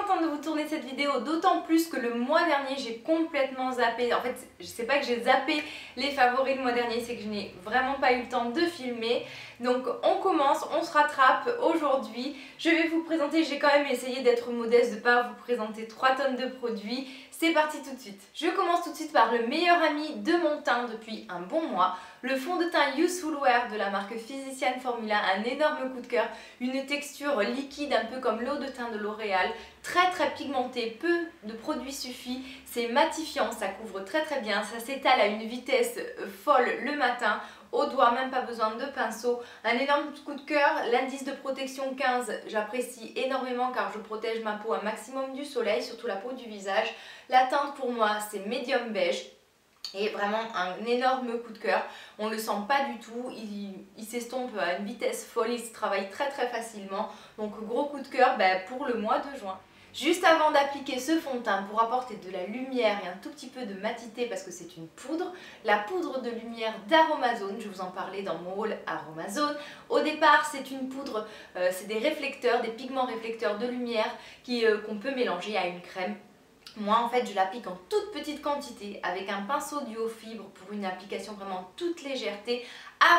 contente de vous tourner cette vidéo, d'autant plus que le mois dernier j'ai complètement zappé. En fait, je sais pas que j'ai zappé les favoris le mois dernier, c'est que je n'ai vraiment pas eu le temps de filmer. Donc on commence, on se rattrape aujourd'hui. Je vais vous présenter, j'ai quand même essayé d'être modeste, de ne pas vous présenter 3 tonnes de produits. C'est parti tout de suite. Je commence tout de suite par le meilleur ami de mon teint depuis un bon mois, le fond de teint Youthful Wear de la marque Physician Formula, un énorme coup de cœur, une texture liquide un peu comme l'eau de teint de L'Oréal, très pigmenté, peu de produit suffit, c'est matifiant, ça couvre très bien, ça s'étale à une vitesse folle le matin, au doigt, même pas besoin de pinceau. Un énorme coup de cœur, l'indice de protection 15, j'apprécie énormément car je protège ma peau un maximum du soleil, surtout la peau du visage. La teinte pour moi c'est médium beige. Et vraiment un énorme coup de cœur, on ne le sent pas du tout, il s'estompe à une vitesse folle, il se travaille très facilement. Donc gros coup de cœur pour le mois de juin. Juste avant d'appliquer ce fond de teint pour apporter de la lumière et un tout petit peu de matité parce que c'est une poudre, la poudre de lumière d'Aromazone, je vous en parlais dans mon haul Aromazone. Au départ c'est une poudre, c'est des réflecteurs, des pigments réflecteurs de lumière qu'on peut mélanger à une crème. Moi en fait je l'applique en toute petite quantité avec un pinceau duo fibre pour une application vraiment toute légèreté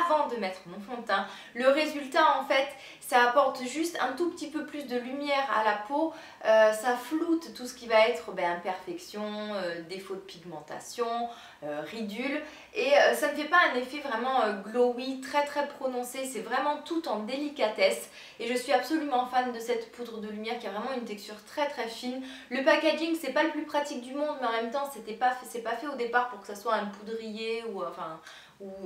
avant de mettre mon fond de teint. Le résultat en fait ça apporte juste un tout petit peu plus de lumière à la peau, ça floute tout ce qui va être imperfection, défaut de pigmentation, ridules et ça ne fait pas un effet vraiment glowy très prononcé, c'est vraiment tout en délicatesse et je suis absolument fan de cette poudre de lumière qui a vraiment une texture très fine. Le packaging c'est pas le plus pratique du monde mais en même temps c'est pas fait au départ pour que ça soit un poudrier ou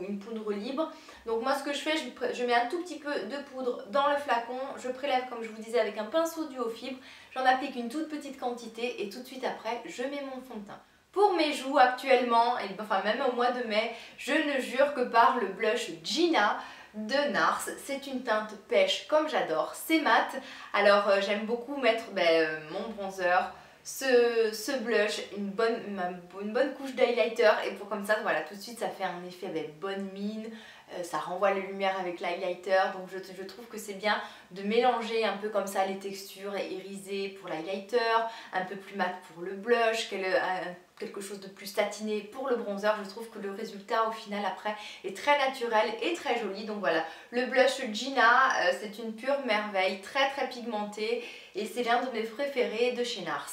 une poudre libre. Donc moi ce que je fais, je mets un tout petit peu de poudre dans le flacon, je prélève comme je vous disais avec un pinceau duo fibre, j'en applique une toute petite quantité et tout de suite après je mets mon fond de teint. Pour mes joues actuellement, et enfin même au mois de mai, je ne jure que par le blush Gina de NARS. C'est une teinte pêche comme j'adore, c'est mat. Alors j'aime beaucoup mettre mon bronzer, ce blush, une bonne couche d'highlighter et pour comme ça voilà tout de suite ça fait un effet avec bonne mine, ça renvoie la lumière avec l'highlighter donc je trouve que c'est bien de mélanger un peu comme ça les textures irisées pour l'highlighter, un peu plus mat pour le blush, quelque chose de plus satiné pour le bronzer. Je trouve que le résultat au final après est très naturel et très joli. Donc voilà, le blush Gina, c'est une pure merveille, très pigmenté et c'est l'un de mes préférés de chez NARS.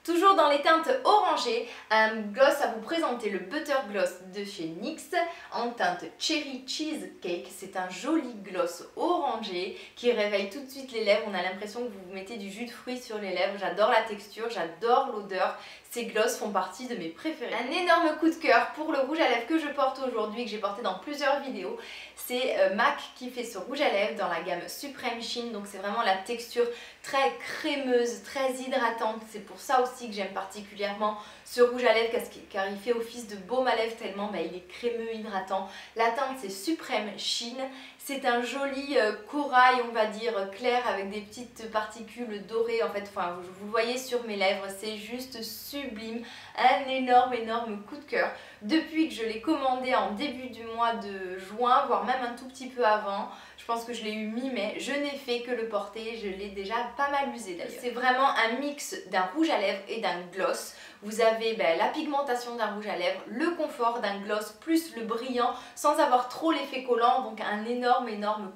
Toujours dans les teintes orangées, un gloss à vous présenter, le Butter Gloss de chez NYX en teinte Cherry Cheesecake. C'est un joli gloss orangé qui réveille tout de suite les lèvres. On a l'impression que vous mettez du jus de fruits sur les lèvres. J'adore la texture, j'adore l'odeur. Ces glosses font partie de mes préférés. Un énorme coup de cœur pour le rouge à lèvres que je porte aujourd'hui, que j'ai porté dans plusieurs vidéos. C'est MAC qui fait ce rouge à lèvres dans la gamme Supreme Sheen. Donc c'est vraiment la texture très crémeuse, très hydratante. C'est pour ça aussi que j'aime particulièrement ce rouge à lèvres car il fait office de baume à lèvres tellement il est crémeux, hydratant. La teinte c'est Supreme Sheen. C'est un joli corail, on va dire, clair avec des petites particules dorées. En fait, vous le voyez sur mes lèvres, c'est juste sublime. Un énorme coup de cœur. Depuis que je l'ai commandé en début du mois de juin, voire même un tout petit peu avant, je pense que je l'ai eu mi-mai, je n'ai fait que le porter, je l'ai déjà pas mal usé d'ailleurs. C'est vraiment un mix d'un rouge à lèvres et d'un gloss. Vous avez la pigmentation d'un rouge à lèvres, le confort d'un gloss plus le brillant sans avoir trop l'effet collant, donc un énorme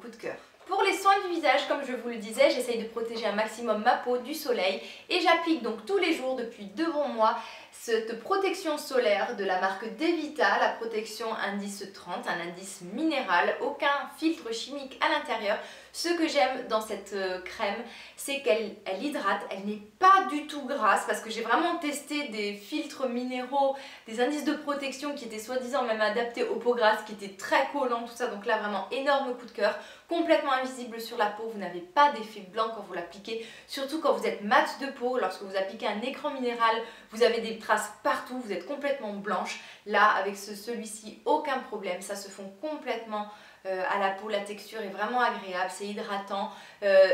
coup de cœur. Pour les soins du visage, comme je vous le disais, j'essaye de protéger un maximum ma peau du soleil et j'applique donc tous les jours depuis 2 bons mois cette protection solaire de la marque Devita, la protection indice 30, un indice minéral, aucun filtre chimique à l'intérieur. Ce que j'aime dans cette crème, c'est qu'elle hydrate, elle n'est pas du tout grasse parce que j'ai vraiment testé des filtres minéraux, des indices de protection qui étaient soi-disant même adaptés aux peaux grasses, qui étaient très collants, tout ça. Donc là vraiment énorme coup de cœur, complètement invisible sur la peau, vous n'avez pas d'effet blanc quand vous l'appliquez, surtout quand vous êtes mat de peau. Lorsque vous appliquez un écran minéral, vous avez des traces partout, vous êtes complètement blanche. Là, avec celui-ci, aucun problème, ça se fond complètement à la peau, la texture est vraiment agréable, c'est hydratant,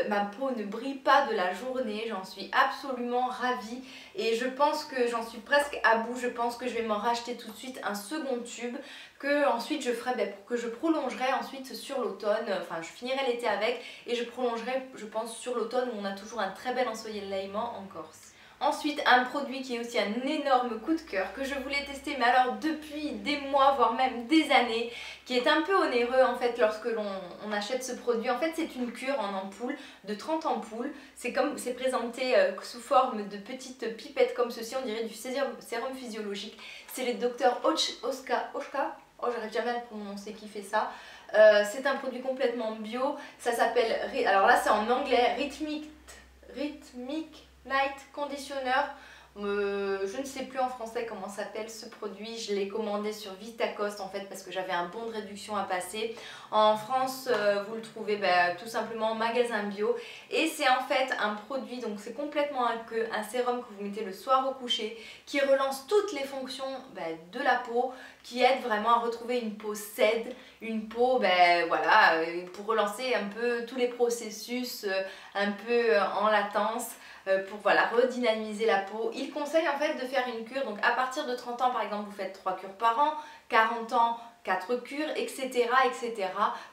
ma peau ne brille pas de la journée, j'en suis absolument ravie et je pense que j'en suis presque à bout, je pense que je vais m'en racheter tout de suite un second tube que ensuite je ferai, pour que je prolongerai ensuite sur l'automne, enfin je finirai l'été avec et je prolongerai je pense sur l'automne où on a toujours un très bel ensoleillement en Corse. Ensuite, un produit qui est aussi un énorme coup de cœur que je voulais tester, mais alors depuis des mois, voire même des années, qui est un peu onéreux en fait lorsque l'on achète ce produit. En fait, c'est une cure en ampoule de 30 ampoules. C'est présenté sous forme de petites pipettes comme ceci, on dirait du sérum physiologique. C'est le docteur Oshka, oh j'arrive jamais à le prononcer, qui fait ça. C'est un produit complètement bio, ça s'appelle, alors là c'est en anglais, Rhythmic Night Conditioner. Je ne sais plus en français comment s'appelle ce produit, je l'ai commandé sur Vitacost en fait parce que j'avais un bon de réduction à passer. En France vous le trouvez tout simplement en magasin bio et c'est en fait un produit, donc c'est complètement un sérum que vous mettez le soir au coucher qui relance toutes les fonctions de la peau, qui aide vraiment à retrouver une peau saine, une peau voilà, pour relancer un peu tous les processus un peu en latence. Pour voilà, redynamiser la peau. Il conseille en fait de faire une cure, donc à partir de 30 ans par exemple vous faites 3 cures par an, 40 ans 4 cures, etc. etc.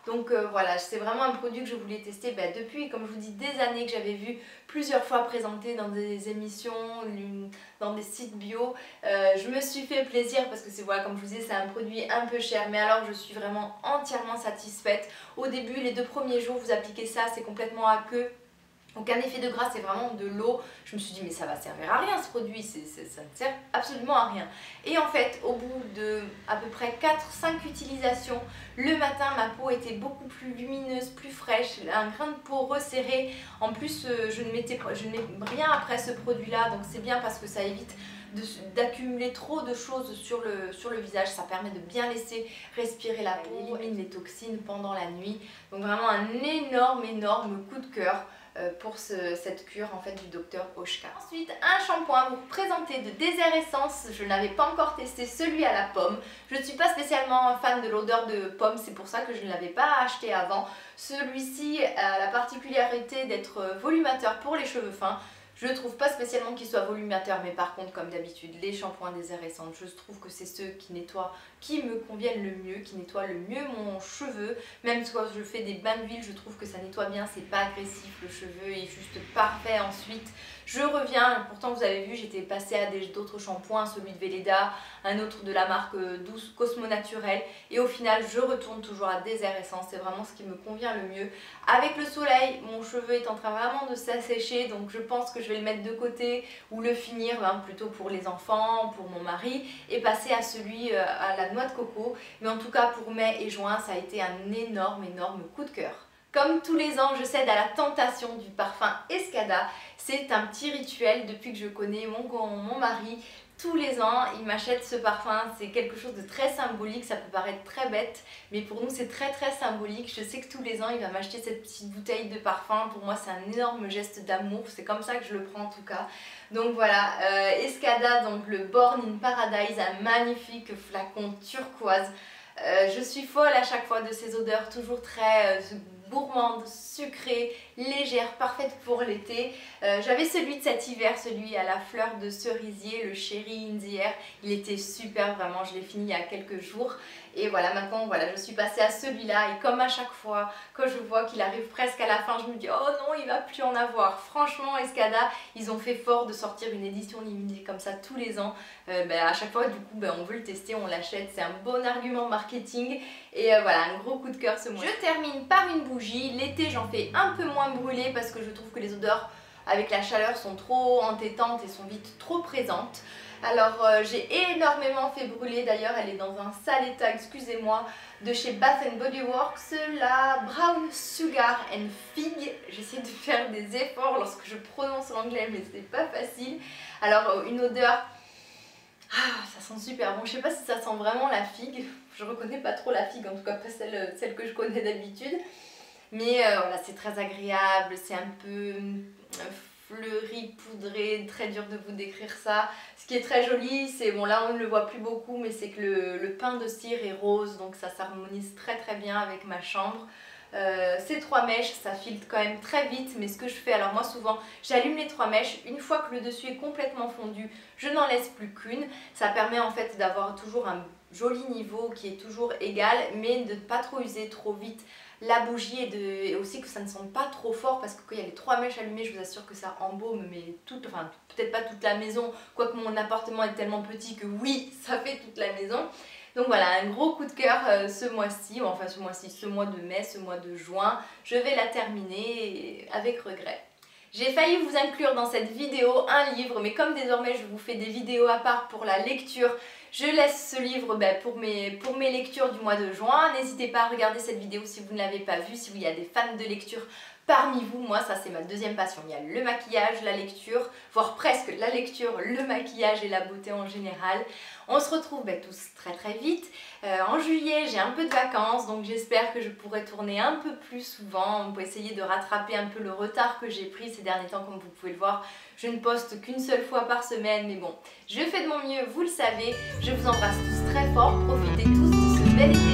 Donc voilà, c'est vraiment un produit que je voulais tester depuis, comme je vous dis, des années, que j'avais vu plusieurs fois présenté dans des émissions, dans des sites bio. Je me suis fait plaisir parce que c'est, voilà, comme je vous disais, c'est un produit un peu cher, mais alors je suis vraiment entièrement satisfaite. Au début, les 2 premiers jours, vous appliquez ça, c'est complètement aqueux. Aucun effet de gras, c'est vraiment de l'eau. Je me suis dit mais ça va servir à rien ce produit, ça ne sert absolument à rien. Et en fait au bout de à peu près 4-5 utilisations, le matin ma peau était beaucoup plus lumineuse, plus fraîche, un grain de peau resserré. En plus je ne mets rien après ce produit là, donc c'est bien parce que ça évite d'accumuler trop de choses sur le visage. Ça permet de bien laisser respirer la peau, élimine les toxines pendant la nuit. Donc vraiment un énorme coup de cœur pour cette cure en fait du docteur Oshka. Ensuite un shampoing pour vous présenter de Désert Essence. Je n'avais pas encore testé celui à la pomme. Je ne suis pas spécialement fan de l'odeur de pomme, c'est pour ça que je ne l'avais pas acheté avant. Celui-ci a la particularité d'être volumateur pour les cheveux fins. Je ne trouve pas spécialement qu'il soit volumateur, mais par contre, comme d'habitude, les shampoings Désert Essence, je trouve que c'est ceux qui nettoient, qui me conviennent le mieux, qui nettoient le mieux mon cheveu. Même quand je fais des bains d'huile, je trouve que ça nettoie bien, c'est pas agressif, le cheveu est juste parfait ensuite. Je reviens, pourtant vous avez vu, j'étais passée à d'autres shampoings, celui de Velleda, un autre de la marque Douce Cosmo Naturel, et au final je retourne toujours à Désert Essence, c'est vraiment ce qui me convient le mieux. Avec le soleil, mon cheveu est en train vraiment de s'assécher, donc je pense que je vais le mettre de côté ou le finir plutôt pour les enfants, pour mon mari, et passer à celui à la noix de coco. Mais en tout cas pour mai et juin, ça a été un énorme coup de cœur. Comme tous les ans, je cède à la tentation du parfum Escada. C'est un petit rituel depuis que je connais mon mari. Tous les ans, il m'achète ce parfum. C'est quelque chose de très symbolique. Ça peut paraître très bête, mais pour nous, c'est très symbolique. Je sais que tous les ans, il va m'acheter cette petite bouteille de parfum. Pour moi, c'est un énorme geste d'amour. C'est comme ça que je le prends en tout cas. Donc voilà, Escada, donc le Born in Paradise, un magnifique flacon turquoise. Je suis folle à chaque fois de ces odeurs, toujours très gourmande, sucrée, légère, parfaite pour l'été. J'avais celui de cet hiver, celui à la fleur de cerisier, le Cherry in the Air. Il était super, vraiment, je l'ai fini il y a quelques jours. Et voilà, maintenant, voilà, je suis passée à celui-là. Et comme à chaque fois, quand je vois qu'il arrive presque à la fin, je me dis, oh non, il va plus en avoir. Franchement, Escada, ils ont fait fort de sortir une édition limitée comme ça tous les ans. À chaque fois, du coup, on veut le tester, on l'achète. C'est un bon argument marketing. Et voilà, un gros coup de cœur ce mois. Je termine par une bougie. L'été, j'en fais un peu moins brûler parce que je trouve que les odeurs avec la chaleur sont trop entêtantes et sont vite trop présentes. Alors j'ai énormément fait brûler, d'ailleurs elle est dans un sale état, excusez-moi, de chez Bath Body Works, la Brown Sugar and Fig. J'essaie de faire des efforts lorsque je prononce l'anglais mais c'est pas facile. Alors une odeur, ça sent super bon, je sais pas si ça sent vraiment la figue, je reconnais pas trop la figue, en tout cas pas celle que je connais d'habitude. Mais voilà, c'est très agréable, c'est un peu fleuri, poudré, très dur de vous décrire ça. Ce qui est très joli, c'est, bon là on ne le voit plus beaucoup, mais c'est que le pain de cire est rose, donc ça s'harmonise très très bien avec ma chambre. Ces 3 mèches, ça filtre quand même très vite, mais ce que je fais, alors moi souvent j'allume les 3 mèches, une fois que le dessus est complètement fondu, je n'en laisse plus qu'une. Ça permet en fait d'avoir toujours un joli niveau qui est toujours égal, mais de ne pas trop user trop vite la bougie et aussi que ça ne sente pas trop fort, parce que quand il y a les 3 mèches allumées, je vous assure que ça embaume, mais enfin peut-être pas toute la maison, quoique mon appartement est tellement petit que oui, ça fait toute la maison. Donc voilà, un gros coup de cœur ce mois-ci, enfin ce mois-ci, ce mois de mai, ce mois de juin. Je vais la terminer avec regret. J'ai failli vous inclure dans cette vidéo un livre, mais comme désormais je vous fais des vidéos à part pour la lecture, je laisse ce livre pour mes lectures du mois de juin. N'hésitez pas à regarder cette vidéo si vous ne l'avez pas vue, si il y a des fans de lecture parmi vous. Moi ça c'est ma deuxième passion, il y a le maquillage, la lecture, voire presque la lecture, le maquillage et la beauté en général. On se retrouve tous très très vite. En juillet j'ai un peu de vacances, donc j'espère que je pourrai tourner un peu plus souvent pour essayer de rattraper un peu le retard que j'ai pris ces derniers temps. Comme vous pouvez le voir, je ne poste qu'une seule fois par semaine, mais bon, je fais de mon mieux, vous le savez. Je vous embrasse tous très fort, profitez tous de ce bel été.